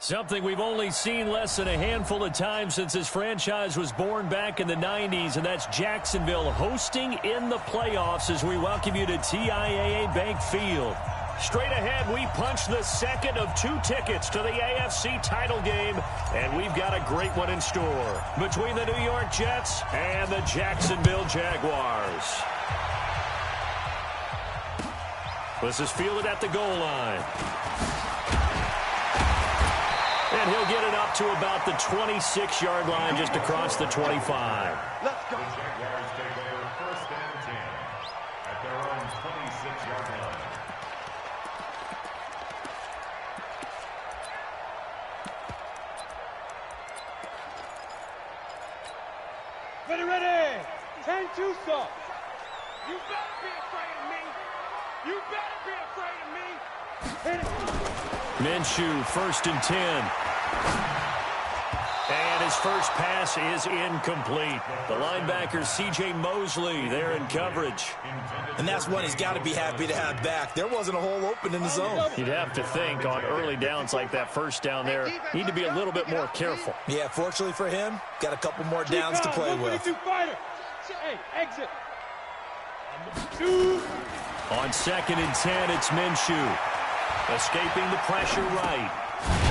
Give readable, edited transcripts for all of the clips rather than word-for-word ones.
Something we've only seen less than a handful of times since this franchise was born back in the 90s, and that's Jacksonville hosting in the playoffs as we welcome you to TIAA Bank Field. Straight ahead, we punch the second of 2 tickets to the AFC title game, and we've got a great one in store between the New York Jets and the Jacksonville Jaguars. This is fielded at the goal line. And he'll get it up to about the 26-yard line, just across the 25. Let's go. The Jaguars take over first and 10 at their own 26-yard line. Ready. 10-2 stop. You better be afraid of me. You better be afraid of me. Hit it. Minshew, first and 10. And his first pass is incomplete. The linebacker, C.J. Mosley, there in coverage. And that's one he's got to be happy to have back. There wasn't a hole open in the zone. You'd have to think on early downs like that first down there, need to be a little bit more careful. Yeah, fortunately for him, got a couple more downs to play with. Hey, exit. 2. On second and 10, it's Minshew. Escaping the pressure right.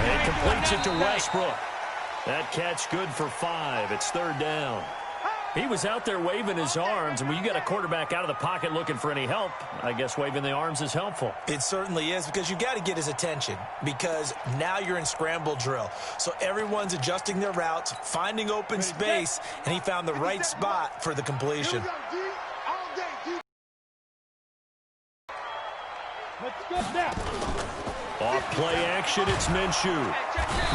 And completes it to Westbrook. That catch good for 5. It's third down. He was out there waving his arms, and when you got a quarterback out of the pocket looking for any help, I guess waving the arms is helpful. It certainly is, because you got to get his attention, because now you're in scramble drill. So everyone's adjusting their routes, finding open space, and he found the right spot for the completion. Let's go now. Off play action, it's Minshew.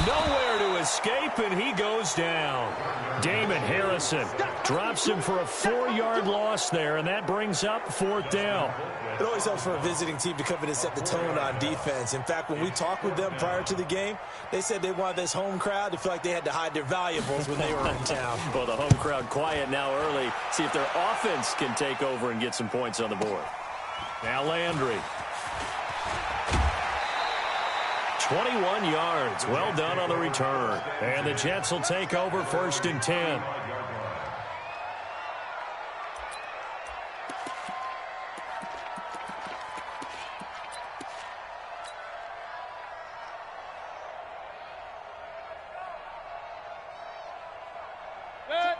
Nowhere to escape, and he goes down. Damon Harrison drops him for a 4-yard loss there, and that brings up fourth down. It always helps for a visiting team to come in and set the tone on defense. In fact, when we talked with them prior to the game, they said they wanted this home crowd to feel like they had to hide their valuables when they were in town. Well, the home crowd quiet now early. See if their offense can take over and get some points on the board. Now Landry. 21 yards. Well done on the return. And the Jets will take over first and 10.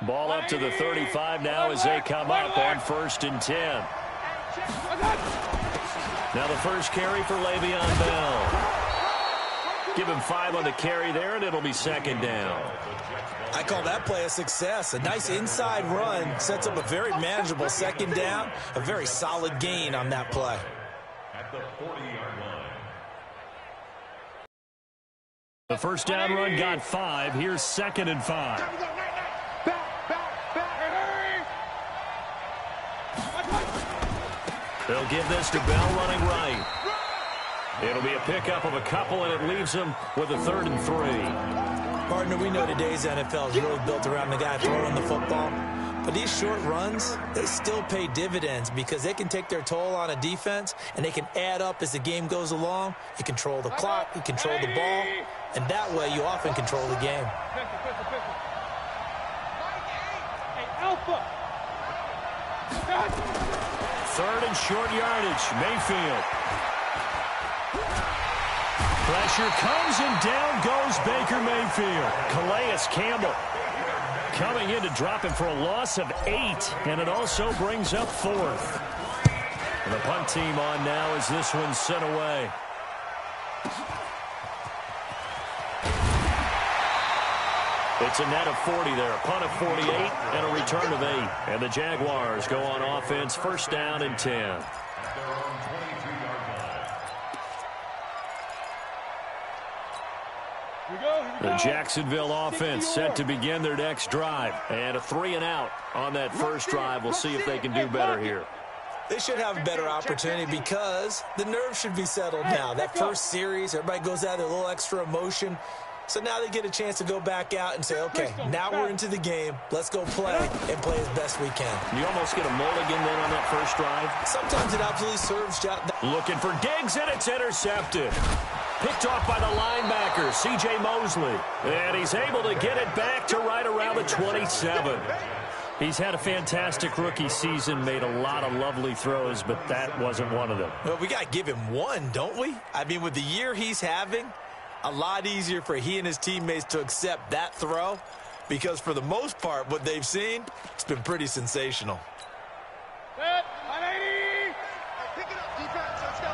Ball up to the 35 now as they come up on first and 10. Now the first carry for Le'Veon Bell. Give him 5 on the carry there, and it'll be second down. I call that play a success. A nice inside run sets up a very manageable second down. A very solid gain on that play. At the 40-yard line. The first down run got 5. Here's second and 5. They'll give this to Bell running right. It'll be a pickup of a couple, and it leaves them with a 3rd and 3. Partner, we know today's NFL is really built around the guy throwing the football. But these short runs, they still pay dividends because they can take their toll on a defense, and they can add up as the game goes along. You control the clock, you control the ball, and that way you often control the game. Hey, Alpha. 3rd and short yardage. Mayfield. Pressure comes, and down goes Baker Mayfield. Calais Campbell coming in to drop him for a loss of 8, and it also brings up 4th. And the punt team on now as this one's sent away. It's a net of 40 there, a punt of 48, and a return of 8. And the Jaguars go on offense, first down and 10. The Jacksonville offense set to begin their next drive. And a 3-and-out on that first drive. We'll see if they can do better here. They should have a better opportunity because the nerves should be settled now. That first series, everybody goes out with a little extra emotion. So now they get a chance to go back out and say, okay, now we're into the game. Let's go play and play as best we can. You almost get a mulligan then on that first drive. Sometimes it absolutely serves job. Looking for Diggs, and it's intercepted. Picked off by the linebacker, C.J. Mosley. And he's able to get it back to right around the 27. He's had a fantastic rookie season, made a lot of lovely throws, but that wasn't one of them. Well, we got to give him one, don't we? I mean, with the year he's having, a lot easier for he and his teammates to accept that throw because for the most part, what they've seen, it's been pretty sensational. Set, 180. Pick it up, defense. Let's go.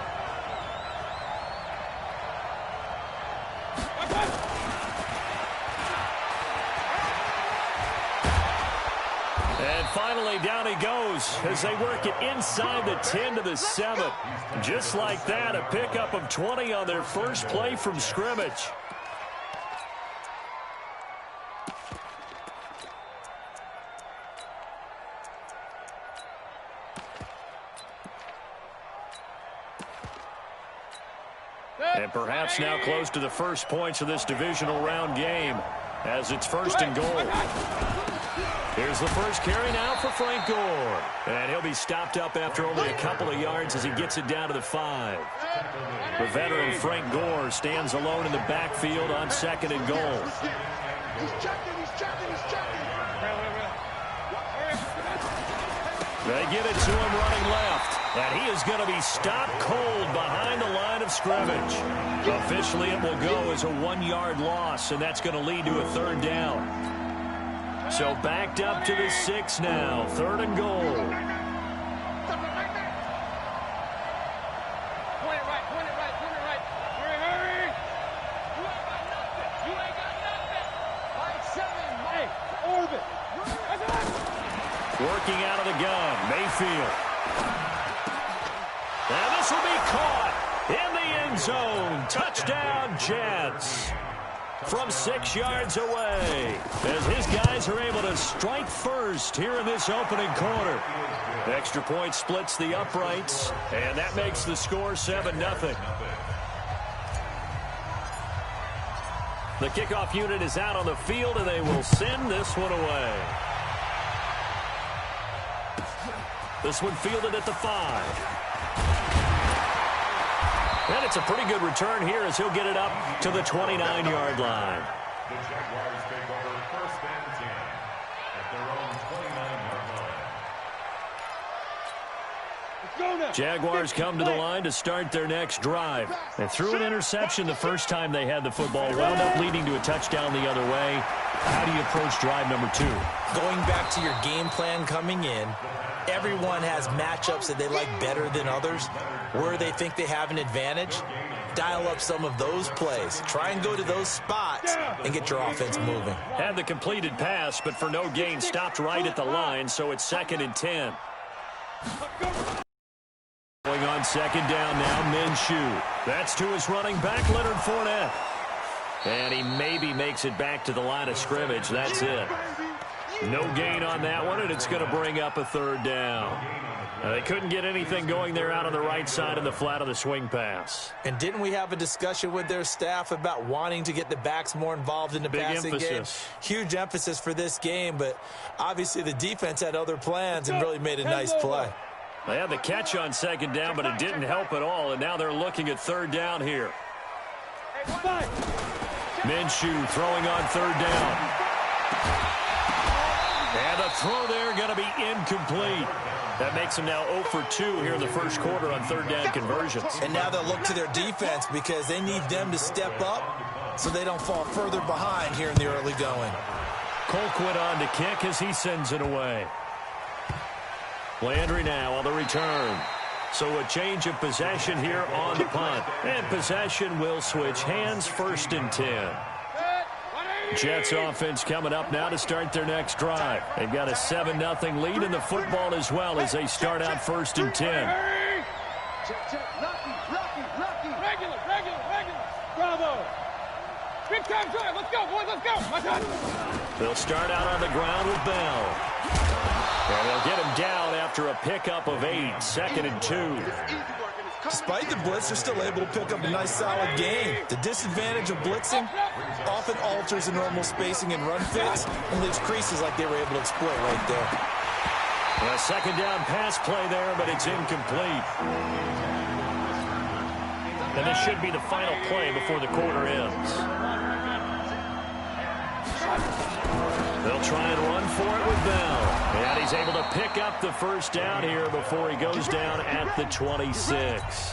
And finally, down he goes as they work it inside the 10 to the 7. Just like that, a pickup of 20 on their first play from scrimmage. And perhaps now close to the first points of this divisional round game as it's 1st and goal. Here's the first carry now for Frank Gore. And he'll be stopped up after only a couple of yards as he gets it down to the 5. The veteran Frank Gore stands alone in the backfield on 2nd and goal. He's checking. They get it to him running left. And he is going to be stopped cold behind the line of scrimmage. Officially, it will go as a 1-yard loss, and that's going to lead to a 3rd down. So backed up to the 6 now. 3rd and goal. Point it right. Hurry. You ain't got nothing. 5-7. Hey, orbit. Working out of the gun, Mayfield. And this will be caught in the end zone. Touchdown, Jets. From 6 yards away, as his guys are able to strike first here in this opening quarter. Extra point splits the uprights, and that makes the score 7-0. The kickoff unit is out on the field, and they will send this one away. This one fielded at the 5. And it's a pretty good return here as he'll get it up to the 29-yard line. The Jaguars take over 1st and 10 at their own 29-yard line. Jaguars come to the line to start their next drive. They threw an interception the first time they had the football, wound up leading to a touchdown the other way. How do you approach drive number 2? Going back to your game plan coming in, everyone has matchups that they like better than others. Where they think they have an advantage, dial up some of those plays. Try and go to those spots and get your offense moving. Had the completed pass, but for no gain, stopped right at the line, so it's 2nd and 10. Going on 2nd down now, Minshew. That's to his running back, Leonard Fournette. And he maybe makes it back to the line of scrimmage. That's it. No gain on that one, and it's going to bring up a 3rd down. They couldn't get anything going there out on the right side in the flat of the swing pass. And didn't we have a discussion with their staff about wanting to get the backs more involved in the passing game? Huge emphasis for this game, but obviously the defense had other plans and really made a nice play. They had the catch on 2nd down, but it didn't help at all, and now they're looking at 3rd down here. Minshew throwing on 3rd down. And the throw there going to be incomplete. That makes them now 0 for 2 here in the first quarter on 3rd down conversions. And now they'll look to their defense because they need them to step up so they don't fall further behind here in the early going. Colquitt on to kick as he sends it away. Landry now on the return. So a change of possession here on the punt. And possession will switch hands, 1st and 10. Jets offense coming up now to start their next drive. They've got a 7-0 lead in the football as well as they start out 1st and 10. Regular. Bravo. Big time drive. Let's go, boys. Let's go. My God. They'll start out on the ground with Bell. And they'll get him down after a pickup of 8. 2nd and 2. Despite the blitz, they're still able to pick up a nice, solid game. The disadvantage of blitzing often alters the normal spacing and run fits and leaves creases like they were able to exploit right there. A 2nd down pass play there, but it's incomplete. And this should be the final play before the quarter ends. They'll try and run for it with Bell. And he's able to pick up the first down here before he goes down at the 26.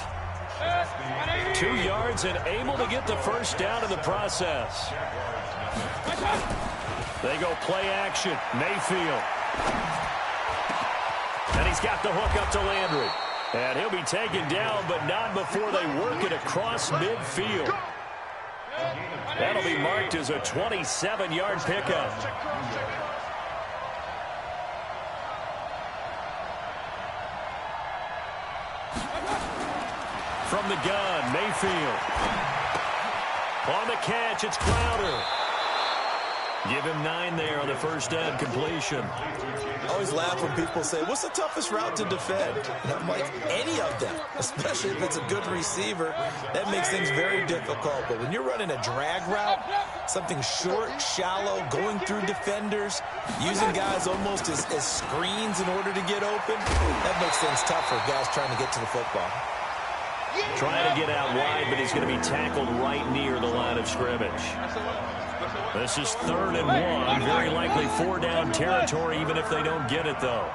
2 yards and able to get the first down in the process. They go play action. Mayfield. And he's got the hook up to Landry. And he'll be taken down, but not before they work it across midfield. That'll be marked as a 27-yard pickup. From the gun, Mayfield. On the catch, it's Crowder. Give him 9 there on the first down completion. I always laugh when people say, what's the toughest route to defend? And I'm like, any of them, especially if it's a good receiver. That makes things very difficult. But when you're running a drag route, something short, shallow, going through defenders, using guys almost as screens in order to get open, that makes things tough for guys trying to get to the football. Trying to get out wide, but he's going to be tackled right near the line of scrimmage. This is 3rd and 1. Very likely 4-down territory, even if they don't get it, though.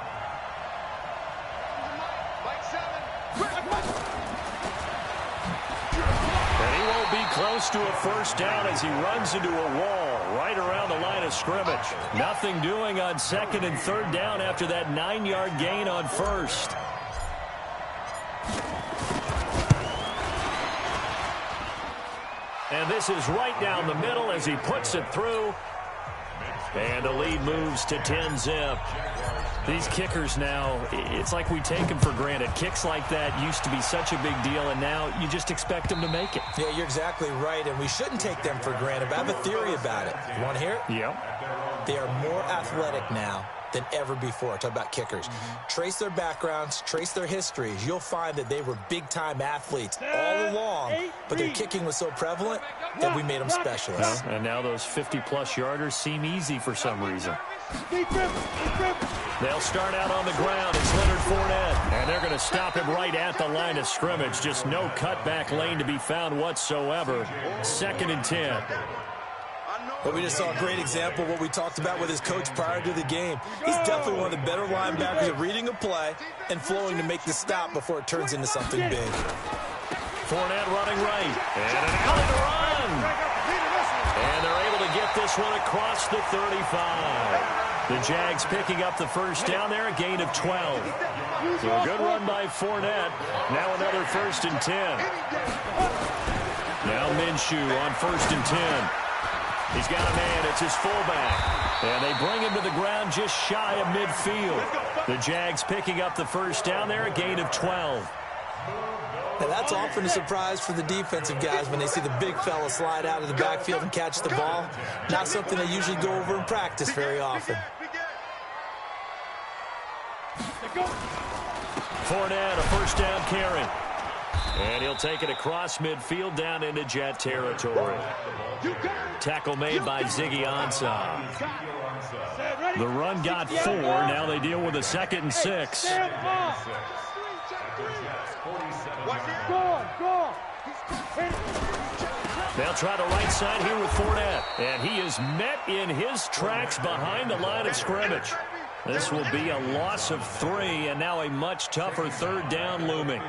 And he won't be close to a first down as he runs into a wall right around the line of scrimmage. Nothing doing on 2nd and 3rd down after that 9-yard gain on 1st. And this is right down the middle as he puts it through. And the lead moves to 10-zip. These kickers now, it's like we take them for granted. Kicks like that used to be such a big deal, and now you just expect them to make it. Yeah, you're exactly right, and we shouldn't take them for granted. But I have a theory about it. You want to hear it? Yep. They are more athletic now than ever before. Talk about kickers. Trace their backgrounds, trace their histories. You'll find that they were big-time athletes all along, but their kicking was so prevalent that we made them specialists. Well, and now those 50-plus yarders seem easy for some reason. They'll start out on the ground. It's Leonard Fournette. And they're going to stop him right at the line of scrimmage. Just no cutback lane to be found whatsoever. 2nd and 10. But we just saw a great example of what we talked about with his coach prior to the game. He's definitely one of the better linebackers at reading a play and flowing to make the stop before it turns into something big. Fournette running right. And an alley to run. And they're able to get this one across the 35. The Jags picking up the first down there, a gain of 12. So a good run by Fournette. Now another 1st and 10. Now Minshew on 1st and 10. He's got a man. It's his fullback. And they bring him to the ground just shy of midfield. The Jags picking up the first down there, a gain of 12. Now that's often a surprise for the defensive guys when they see the big fella slide out of the backfield and catch the ball. Not something they usually go over in practice very often. Fournette, a first down carry. And he'll take it across midfield down into Jet territory. Tackle made by Ziggy Ansah. The run got 4. Now they deal with a 2nd and 6. They'll try the right side here with Fournette. And he is met in his tracks behind the line of scrimmage. This will be a loss of 3, and now a much tougher 3rd down looming.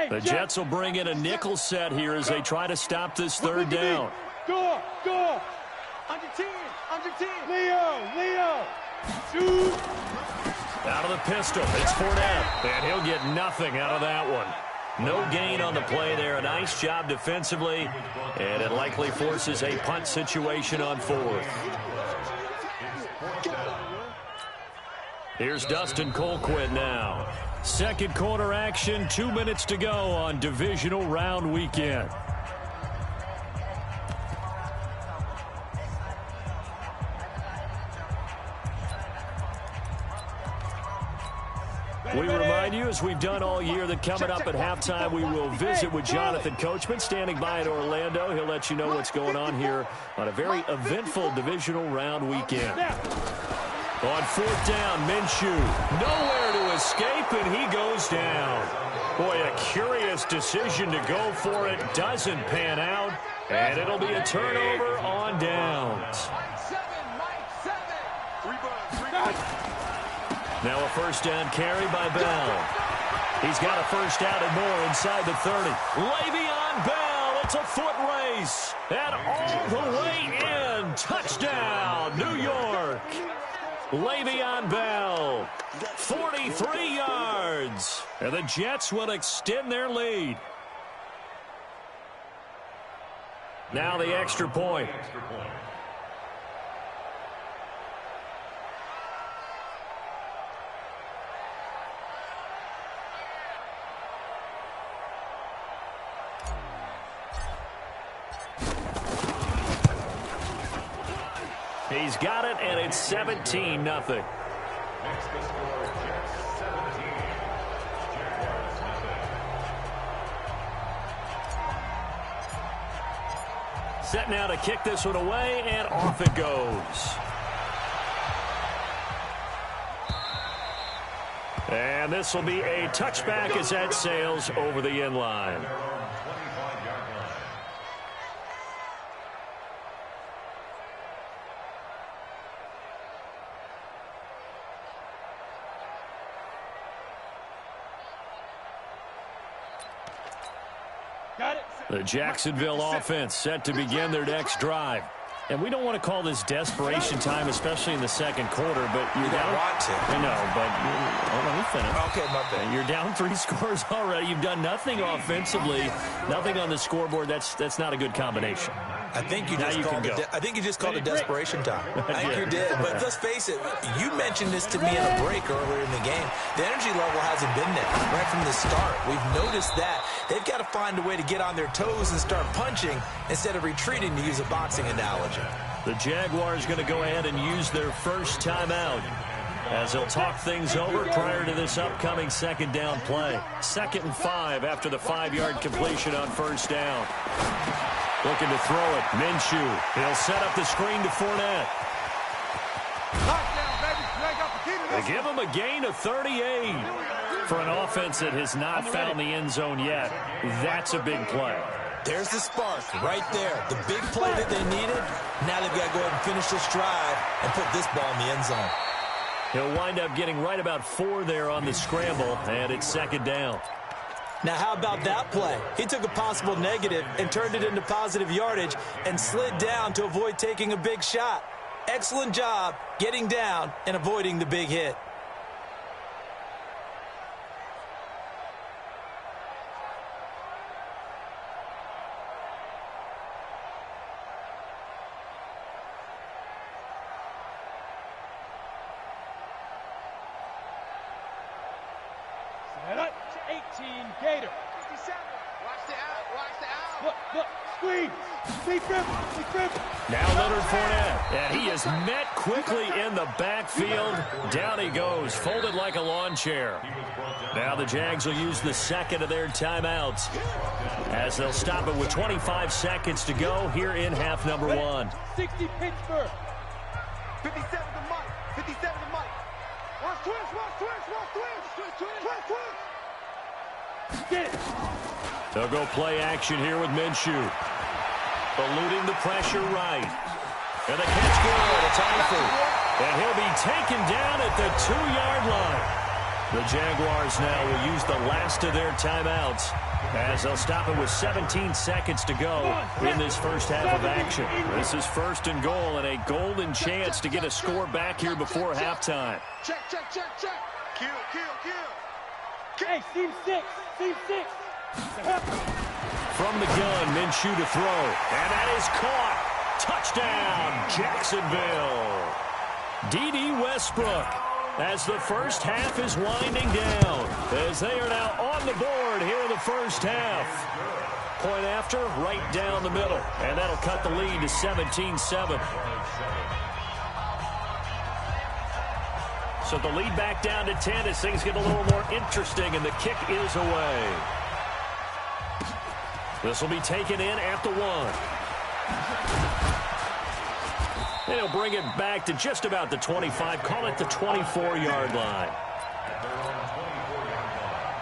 The Jets will bring in a nickel set here as they try to stop this 3rd down. Go! Under 10! Leo! Shoot! Out of the pistol, it's Fournette, and he'll get nothing out of that one. No gain on the play there. A nice job defensively, and it likely forces a punt situation on 4th. Here's Dustin Colquitt now. Second quarter action, 2 minutes to go on Divisional Round Weekend. We remind you, as we've done all year, that coming up at halftime, we will visit with Jonathan Coachman, standing by in Orlando. He'll let you know what's going on here on a very eventful Divisional Round Weekend. On 4th down, Minshew nowhere to escape, and he goes down. Boy, a curious decision to go for it. Doesn't pan out, and it'll be a turnover on downs. Now a first down carry by Bell. He's got a first down and more inside the 30. Le'Veon Bell, it's a foot race. And all the way in. Touchdown, New York. Le'Veon Bell, 43 yards. And the Jets will extend their lead. Now the extra point. He's got it, and it's 17-0. Next to score, Jets 17. Jaguars nothing. Set now to kick this one away, and off it goes. And this will be a touchback as that sails over the end line. The Jacksonville offense set to begin their next drive. And we don't want to call this desperation time, especially in the second quarter, but you're down. Want to. I know, but let me finish. Okay, my bad. You're down 3 scores already. You've done nothing offensively, nothing on the scoreboard. That's not a good combination. I think you just called it desperation time. I think you did. But let's face it, you mentioned this to me in a break earlier in the game. The energy level hasn't been there right from the start. We've noticed that. They've got to find a way to get on their toes and start punching instead of retreating, to use a boxing analogy. The Jaguars going to go ahead and use their first timeout as they'll talk things over prior to this upcoming second down play. 2nd and 5 after the 5-yard completion on first down. Looking to throw it. Minshew. He'll set up the screen to Fournette. They give him a gain of 38. For an offense that has not found the end zone yet, that's a big play. There's the spark right there. The big play that they needed. Now they've got to go ahead and finish this drive and put this ball in the end zone. He'll wind up getting right about 4 there on the scramble, and it's 2nd down. Now, how about that play? He took a possible negative and turned it into positive yardage and slid down to avoid taking a big shot. Excellent job getting down and avoiding the big hit. Set up to 18, Gator. 57. Watch the out. Look, squeeze. Now Leonard Fournette, and he is met quickly in the backfield. Down he goes, folded like a lawn chair. Now the Jags will use the second of their timeouts as they'll stop it with 25 seconds to go here in half number 1. 60 Pittsburgh. 57 to Mike. 57 to Mike. Watch twist. Get it. They'll go play action here with Minshew. Eluding the pressure right. And the catch good. It's Eifert. And he'll be taken down at the 2-yard line. The Jaguars now will use the last of their timeouts as they'll stop it with 17 seconds to go in this first half of action. This is 1st and goal and a golden chance to get a score back here before halftime. Check. Kill. Hey, team 6. From the gun, Minshew to throw. And that is caught. Touchdown, Jacksonville. D.D. Westbrook as the first half is winding down. As they are now on the board here in the first half. Point after, right down the middle. And that'll cut the lead to 17-7. So the lead back down to 10 as things get a little more interesting, and the kick is away. This will be taken in at the 1. And he'll bring it back to just about the 25, call it the 24-yard line. at their own 24-yard line.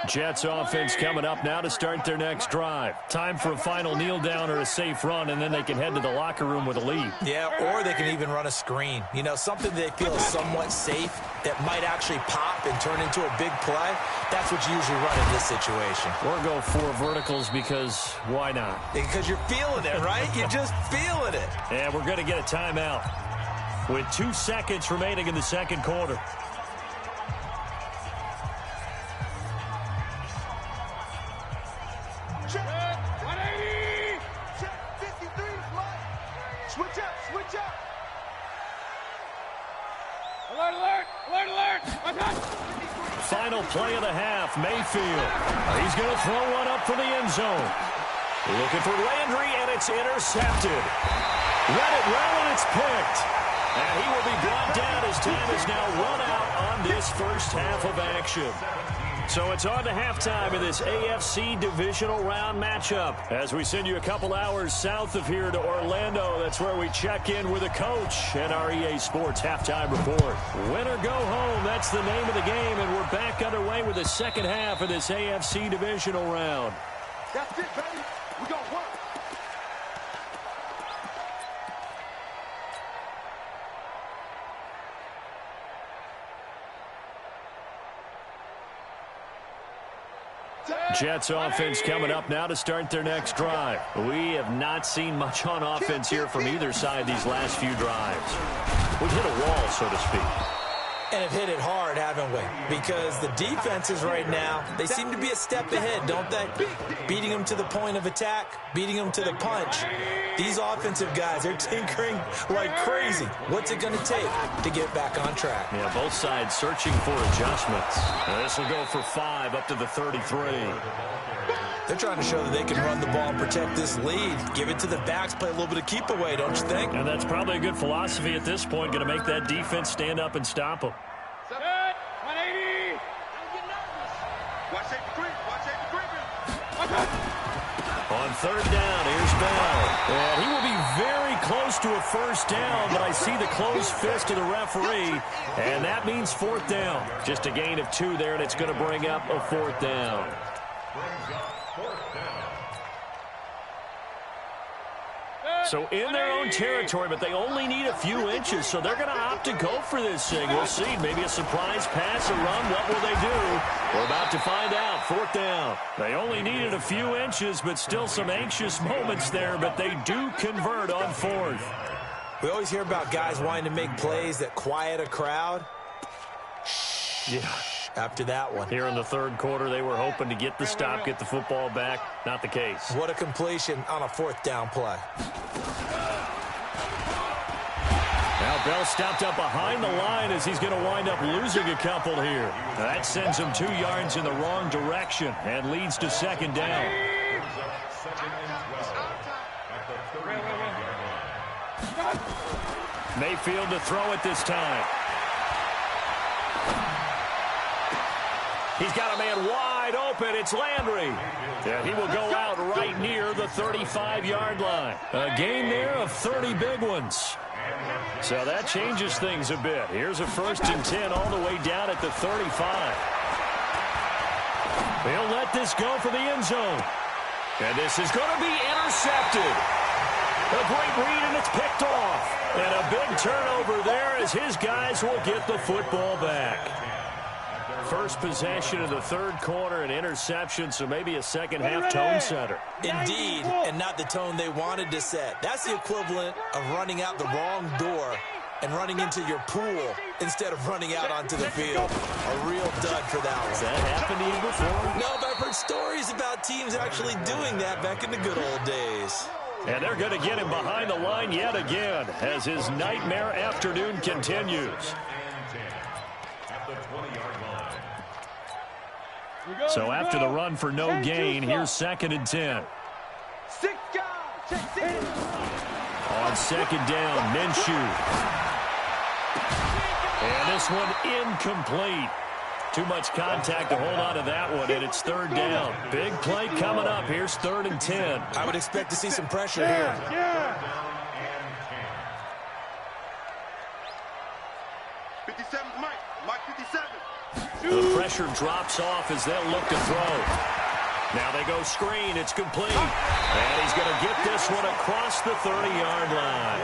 Jets offense coming up now to start their next drive. Time for a final kneel down or a safe run, and then they can head to the locker room with a lead. Yeah, or they can even run a screen. You know, something they feel is somewhat safe that might actually pop and turn into a big play. That's what you usually run in this situation. Or go 4 verticals because why not? Because you're feeling it, right? You're just feeling it. And we're going to get a timeout with 2 seconds remaining in the second quarter. Check. 180. Check. 53. Switch up. Switch up. Alert, alert. Alert, alert. Final play of the half, Mayfield. He's going to throw one up for the end zone. Looking for Landry, and it's intercepted. Let it roll, and it's picked. And he will be brought down as time is now run out on this first half of action. So it's on to halftime in this AFC Divisional Round matchup. As we send you a couple hours south of here to Orlando, that's where we check in with a coach and our EA Sports halftime report. Win or go home, that's the name of the game, and we're back underway with the second half of this AFC Divisional Round. That's it, baby. We gonna work. Jets offense coming up now to start their next drive. We have not seen much on offense here from either side these last few drives. We've hit a wall, so to speak. And have hit it hard, haven't we? Because the defenses right now, they seem to be a step ahead, don't they? Beating them to the point of attack, beating them to the punch. These offensive guys, they're tinkering like crazy. What's it going to take to get back on track? Yeah, both sides searching for adjustments. This will go for 5 up to the 33. They're trying to show that they can run the ball and protect this lead. Give it to the backs, play a little bit of keep away, don't you think? And that's probably a good philosophy at this point, going to make that defense stand up and stop them. 180. Watch 83. Watch 83. On third down, here's Bell. And he will be very close to a first down, but I see the closed fist of the referee, and that means 4th down. Just a gain of 2 there, and it's going to bring up a 4th down. So in their own territory, but they only need a few inches, so they're going to opt to go for this thing. We'll see. Maybe a surprise pass, a run. What will they do? We're about to find out. 4th down. They only needed a few inches, but still some anxious moments there, but they do convert on 4th. We always hear about guys wanting to make plays that quiet a crowd. Yeah. After that one. Here in the third quarter, they were hoping to get the stop, get the football back. Not the case. What a completion on a 4th down play. Now Bell stopped up behind the line as he's going to wind up losing a couple here. That sends him 2 yards in the wrong direction and leads to 2nd down. Mayfield to throw it this time. He's got a man wide open. It's Landry. And he will go out right near the 35-yard line. A gain there of 30 big ones. So that changes things a bit. Here's a 1st and 10 all the way down at the 35. He'll let this go for the end zone. And this is going to be intercepted. A great read, and it's picked off. And a big turnover there as his guys will get the football back. First possession of the third quarter, an interception, so maybe a second-half tone setter. Indeed, and not the tone they wanted to set. That's the equivalent of running out the wrong door and running into your pool instead of running out onto the field. A real dud for that one. Has that happened to you before? No, but I've heard stories about teams actually doing that back in the good old days. And they're going to get him behind the line yet again as his nightmare afternoon continues. So after the run for no gain, here's 2nd and 10. 6 guys. Check 6. On 2nd down, Minshew. And this one incomplete. Too much contact to hold on to that one, and it's third down. Big play coming up. Here's 3rd and 10. I would expect to see some pressure here. Yeah. 57, Mike 57. The pressure drops off as they'll look to throw. Now they go screen. It's complete. And he's going to get this one across the 30-yard line.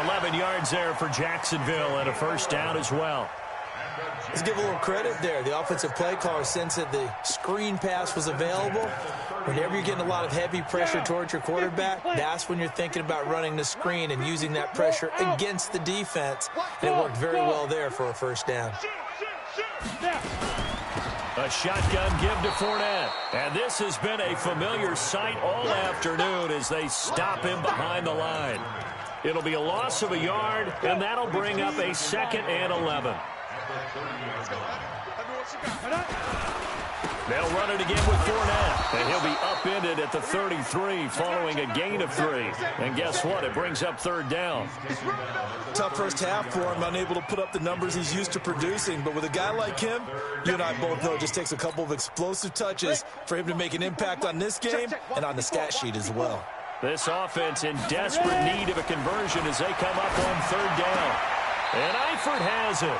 11 yards there for Jacksonville and a first down as well. Let's give a little credit there. The offensive play caller sensed that the screen pass was available. Whenever you're getting a lot of heavy pressure towards your quarterback, that's when you're thinking about running the screen and using that pressure against the defense. And it worked very well there for a first down. A shotgun give to Fournette. And this has been a familiar sight all afternoon as they stop him behind the line. It'll be a loss of a yard, and that'll bring up a 2nd and 11. They'll run it again with Fournette, and he'll be upended at the 33 following a gain of 3. And guess what? It brings up 3rd down. Tough first half for him, unable to put up the numbers he's used to producing. But with a guy like him, you and I both know it just takes a couple of explosive touches for him to make an impact on this game and on the stat sheet as well. This offense in desperate need of a conversion as they come up on 3rd down. And Eifert has it.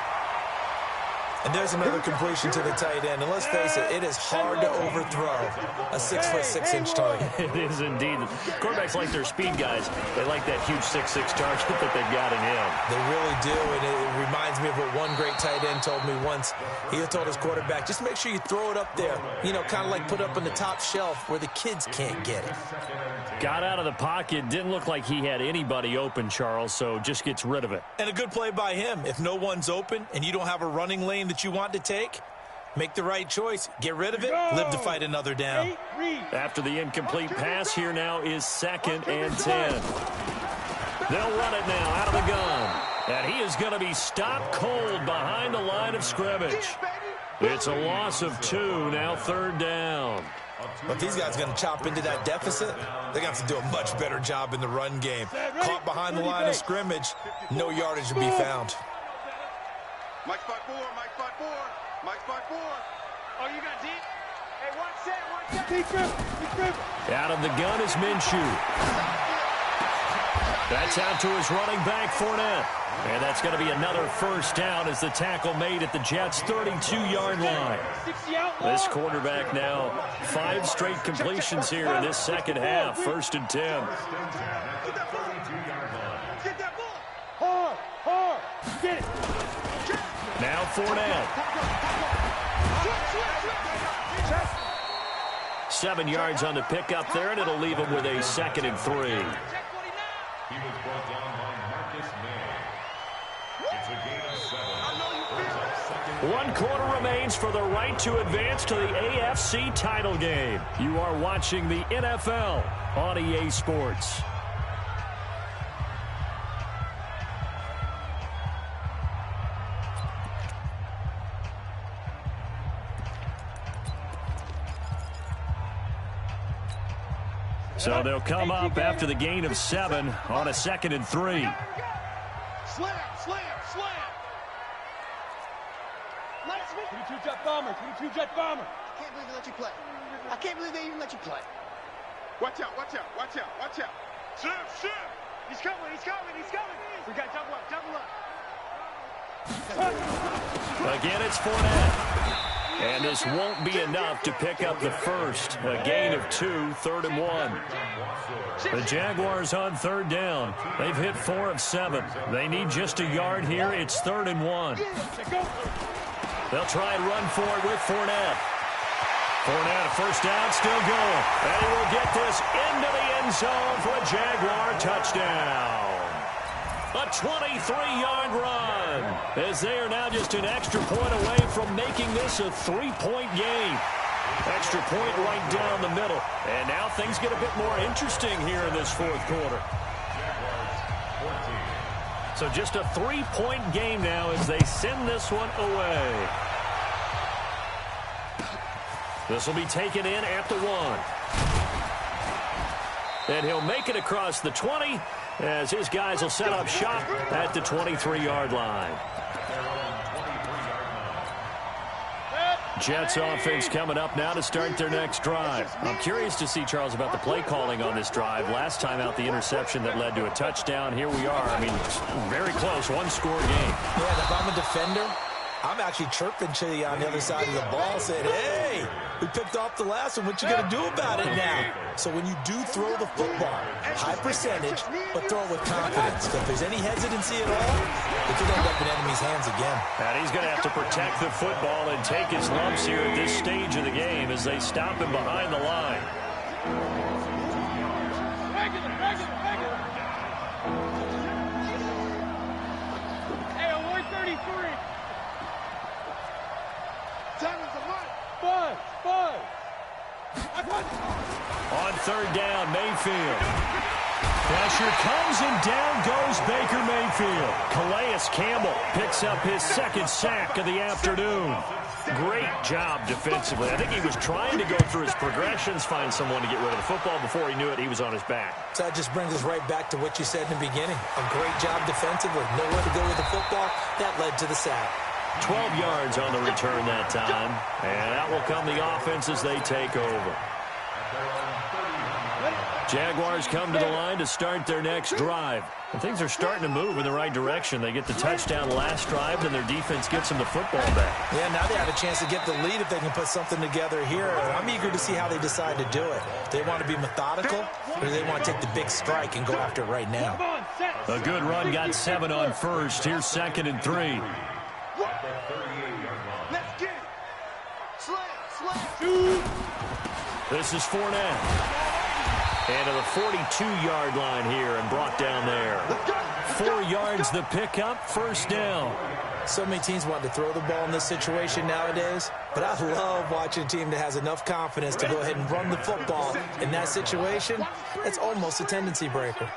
And there's another completion to the tight end. And let's face it, it is hard to overthrow a 6'6" target. It is indeed. Quarterbacks like their speed guys. They like that huge 6'6" target that they've got in him. They really do, and it reminds me of what one great tight end told me once. He had told his quarterback, just make sure you throw it up there. You know, kind of like put it up on the top shelf where the kids can't get it. Got out of the pocket. Didn't look like he had anybody open, Charles, so just gets rid of it. And a good play by him. If no one's open and you don't have a running lane that you want to take, make the right choice. Get rid of it. Live to fight another down. After the incomplete pass, here now is 2nd and 10. They'll run it now out of the gun. And he is going to be stopped cold behind the line of scrimmage. It's a loss of 2, now 3rd down. But these guys are going to chop into that deficit. They're going to have to do a much better job in the run game. Caught behind the line of scrimmage, no yardage to be found. Mike spot 4, Mike spot 4, Mike spot 4. Oh, you got deep? Hey, one set. Out of the gun is Minshew. That's out to his running back, Fournette. And that's going to be another first down as the tackle made at the Jets' 32-yard line. This quarterback now 5 straight completions here in this second half. 1st and 10. Get that ball. Hard. Get it. Now Fournette. 7 yards on the pickup there, and it'll leave him with a 2nd and 3. He was brought down by Marcus May. It's a gain of 7. 1 quarter remains for the right to advance to the AFC title game. You are watching the NFL on EA Sports. So they'll come up after the gain of 7 on a 2nd and 3. Slam. 22 jet bomber. I can't believe they let you play. I can't believe they even let you play. Watch out. Shoot. He's coming. We got double up. Again, it's Fournette. And this won't be enough to pick up the first. A gain of 2, 3rd and 1. The Jaguars on 3rd down. They've hit 4 of 7. They need just a yard here. It's 3rd and 1. They'll try and run for it with Fournette. Fournette, a first down, still going. And he will get this into the end zone for a Jaguar touchdown. A 23-yard run, as they are now just an extra point away from making this a 3-point game. Extra point right down the middle. And now things get a bit more interesting here in this 4th quarter. So just a 3-point game now as they send this one away. This will be taken in at the 1. And he'll make it across the 20 as his guys will set up shop at the 23-yard line. Jets offense coming up now to start their next drive. I'm curious to see, Charles, about the play calling on this drive. Last time out, the interception that led to a touchdown. Here we are. I mean, very close, one-score game. Yeah, and if I'm a defender, I'm actually chirping to you on the other side of the ball saying, hey, we picked off the last one. What you going to do about it now? So when you do throw the football, high percentage, but throw it with confidence. If there's any hesitancy at all, it could end up in enemy's hands again. And he's going to have to protect the football and take his lumps here at this stage of the game as they stop him behind the line. Hey, 133. On third down, Mayfield. Pressure comes and down goes Baker Mayfield. Calais Campbell picks up his second sack of the afternoon. Great job defensively. I think he was trying to go through his progressions, find someone to get rid of the football. Before he knew it, he was on his back. So that just brings us right back to what you said in the beginning. A great job defensively. Nowhere to go with the football. That led to the sack. 12 yards on the return that time. And out will come the offense as they take over. Jaguars come to the line to start their next drive. And things are starting to move in the right direction. They get the touchdown last drive, and their defense gets them the football back. Yeah, now they have a chance to get the lead if they can put something together here. I'm eager to see how they decide to do it. Do they want to be methodical, or do they want to take the big strike and go after it right now? A good run, got 7 on first. Here's 2nd and 3. Let's get it. Slam. This is Fournette. And to the 42-yard line here and brought down there. 4 yards the pickup, first down. So many teams want to throw the ball in this situation nowadays, but I love watching a team that has enough confidence to go ahead and run the football in that situation. It's almost a tendency breaker.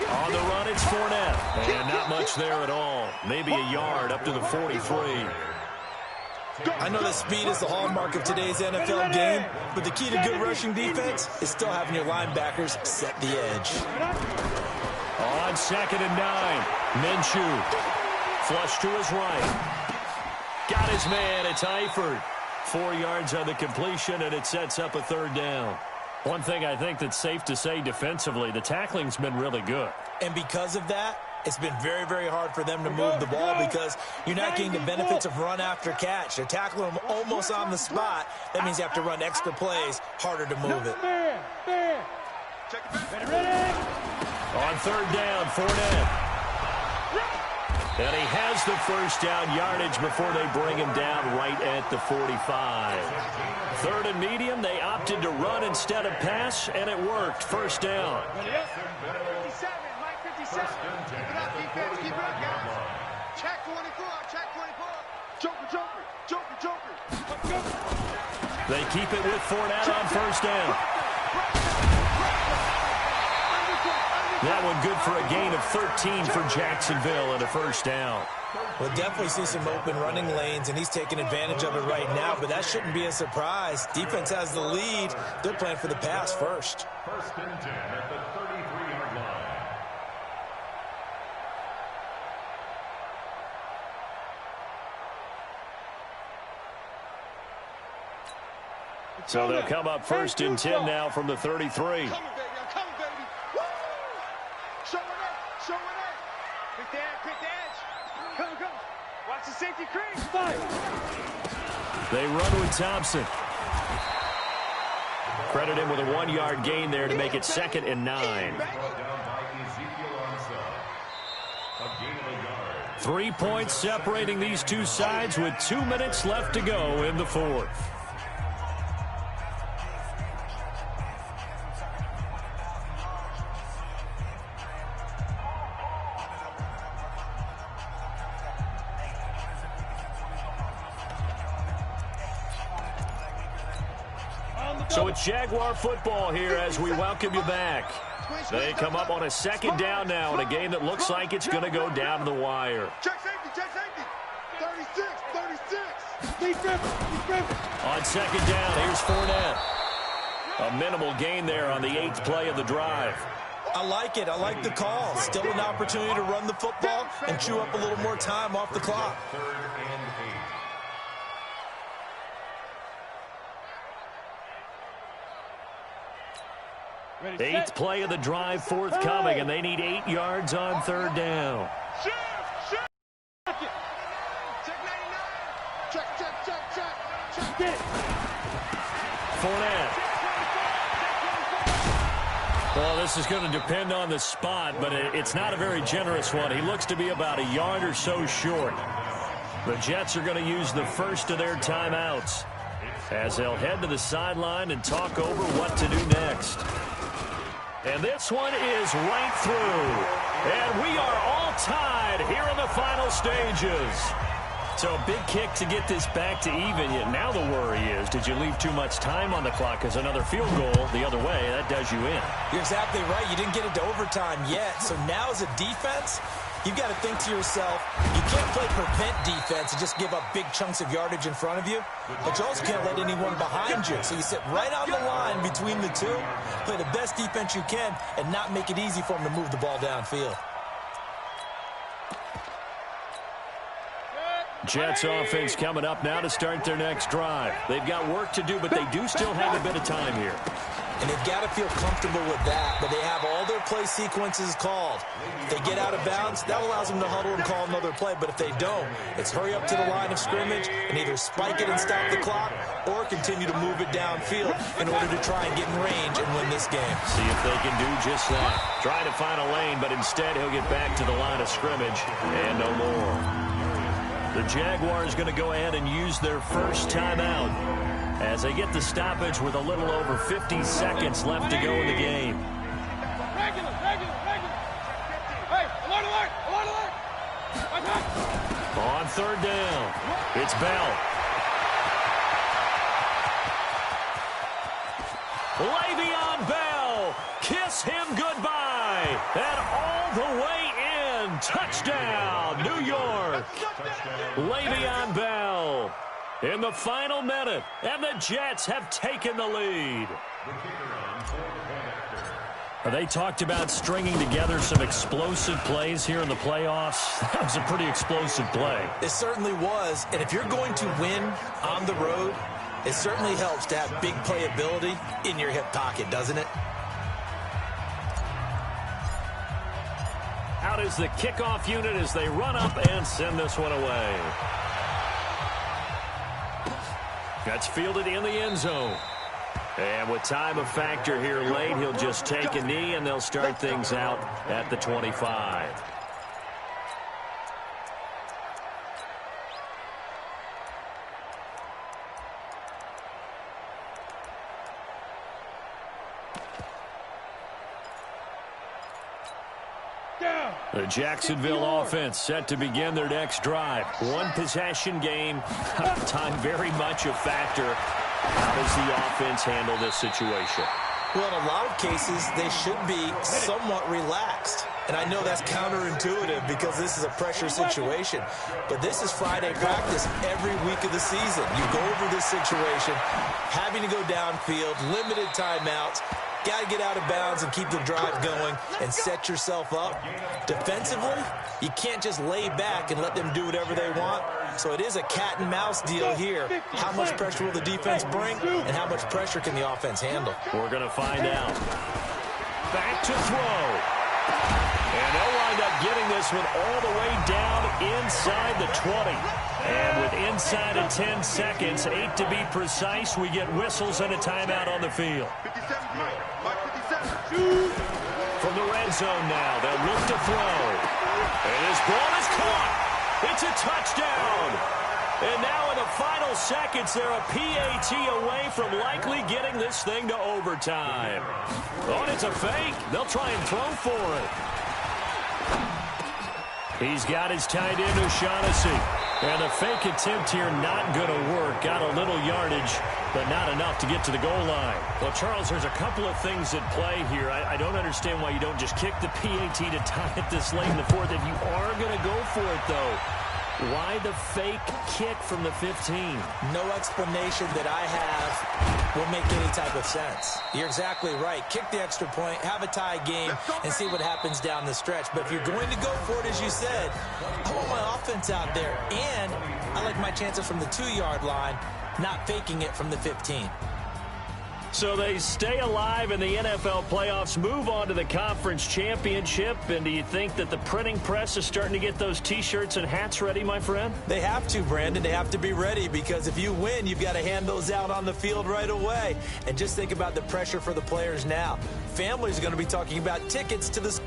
On the run, it's Fournette. And not much there at all. Maybe a yard up to the 43. I know that speed is the hallmark of today's NFL game, but the key to good rushing defense is still having your linebackers set the edge. On 2nd and 9, Minshew. Flush to his right. Got his man, it's Eifert. 4 yards on the completion, and it sets up a third down. One thing I think that's safe to say defensively, the tackling's been really good. And because of that, it's been very, very hard for them to move the ball because you're not getting the benefits of run after catch. They're tackling them almost on the spot. That means you have to run extra plays, harder to move it. On third down, Fournette. And he has the first down yardage before they bring him down right at the 45. 3rd and medium, they opted to run instead of pass, and it worked. First down. 57, Mike 57. Keep it up, defense. Keep it up, guys. Check 24. Check 24. Joker. They keep it with Fournette on first down. That one good for a gain of 13 for Jacksonville and a first down. We'll definitely see some open running lanes, and he's taking advantage of it right now, but that shouldn't be a surprise. Defense has the lead. They're playing for the pass first. 1st and 10 at the 33-yard line. So they'll come up 1st and 10 now from the 33. Show it. Pick the edge. Come. Watch the safety crease. They run with Thompson. Credit him with a 1-yard gain there to make it 2nd and 9. 3 points separating these two sides with 2 minutes left to go in the 4th. So it's Jaguar football here as we welcome you back. They come up on a 2nd down now in a game that looks like it's going to go down to the wire. Check safety. 36. On 2nd down, here's Fournette. A minimal gain there on the 8th play of the drive. I like it. I like the call. Still an opportunity to run the football and chew up a little more time off the clock. 3rd and 8. Eighth play of the drive forthcoming, and they need 8 yards on third down. Check 99. Check it. Fournette. Well, this is going to depend on the spot, but it's not a very generous one. He looks to be about a yard or so short. The Jets are going to use the first of their timeouts as they'll head to the sideline and talk over what to do next. And this one is right through. And we are all tied here in the final stages. So a big kick to get this back to even. Yet now the worry is, did you leave too much time on the clock? Because another field goal the other way, that does you in. You're exactly right. You didn't get it to overtime yet. So now as a defense, you've got to think to yourself, you can't play prevent defense and just give up big chunks of yardage in front of you. But you also can't let anyone behind you. So you sit right on the line between the two, play the best defense you can, and not make it easy for them to move the ball downfield. Jets offense coming up now to start their next drive. They've got work to do, but they do still have a bit of time here. And they've got to feel comfortable with that, but they have all their play sequences called. If they get out of bounds, that allows them to huddle and call another play, but if they don't, it's hurry up to the line of scrimmage and either spike it and stop the clock or continue to move it downfield in order to try and get in range and win this game. See if they can do just that. Trying to find a lane, but instead he'll get back to the line of scrimmage and no more. The Jaguars going to go ahead and use their first timeout as they get the stoppage with a little over 50 seconds left to go in the game. Regular. Hey, alert. On third down, it's Bell. Le'Veon Bell, kiss him goodbye, and all the way in. Touchdown, New York. Le'Veon Bell in the final minute, and the Jets have taken the lead. They talked about stringing together some explosive plays here in the playoffs. That was a pretty explosive play. It certainly was, and if you're going to win on the road, it certainly helps to have big playability in your hip pocket, doesn't it? Out is the kickoff unit as they run up and send this one away. That's fielded in the end zone. And with time a factor here late, he'll just take a knee and they'll start things out at the 25. The Jacksonville offense set to begin their next drive. One possession game. Time very much a factor. How does the offense handle this situation? Well, in a lot of cases, they should be somewhat relaxed. And I know that's counterintuitive because this is a pressure situation. But this is Friday practice every week of the season. You go over this situation, having to go downfield, limited timeouts, got to get out of bounds and keep the drive going and set yourself up. Defensively, you can't just lay back and let them do whatever they want. So it is a cat and mouse deal here. How much pressure will the defense bring and how much pressure can the offense handle? We're going to find out. Back to throw. And they'll wind up getting this one all the way down inside the 20. And with inside of 10 seconds, 8 to be precise, we get whistles and a timeout on the field. 57. From the red zone now, they'll look to throw. And his ball is caught. It's a touchdown. And now in the final seconds, they're a PAT away from likely getting this thing to overtime. Oh, and it's a fake. They'll try and throw for it. He's got his tight end, O'Shaughnessy. And the fake attempt here not going to work. Got a little yardage, but not enough to get to the goal line. Well, Charles, there's a couple of things at play here. I don't understand why you don't just kick the PAT to tie it this late in the fourth. If you are going to go for it, though, why the fake kick from the 15? No explanation that I have will make any type of sense. You're exactly right. Kick the extra point, have a tie game, and see what happens down the stretch. But if you're going to go for it, as you said, I want my offense out there. And I like my chances from the 2-yard line, not faking it from the 15. So they stay alive in the NFL playoffs, move on to the conference championship. And do you think that the printing press is starting to get those T-shirts and hats ready, my friend? They have to, Brandon. They have to be ready because if you win, you've got to hand those out on the field right away. And just think about the pressure for the players now. Families are going to be talking about tickets to the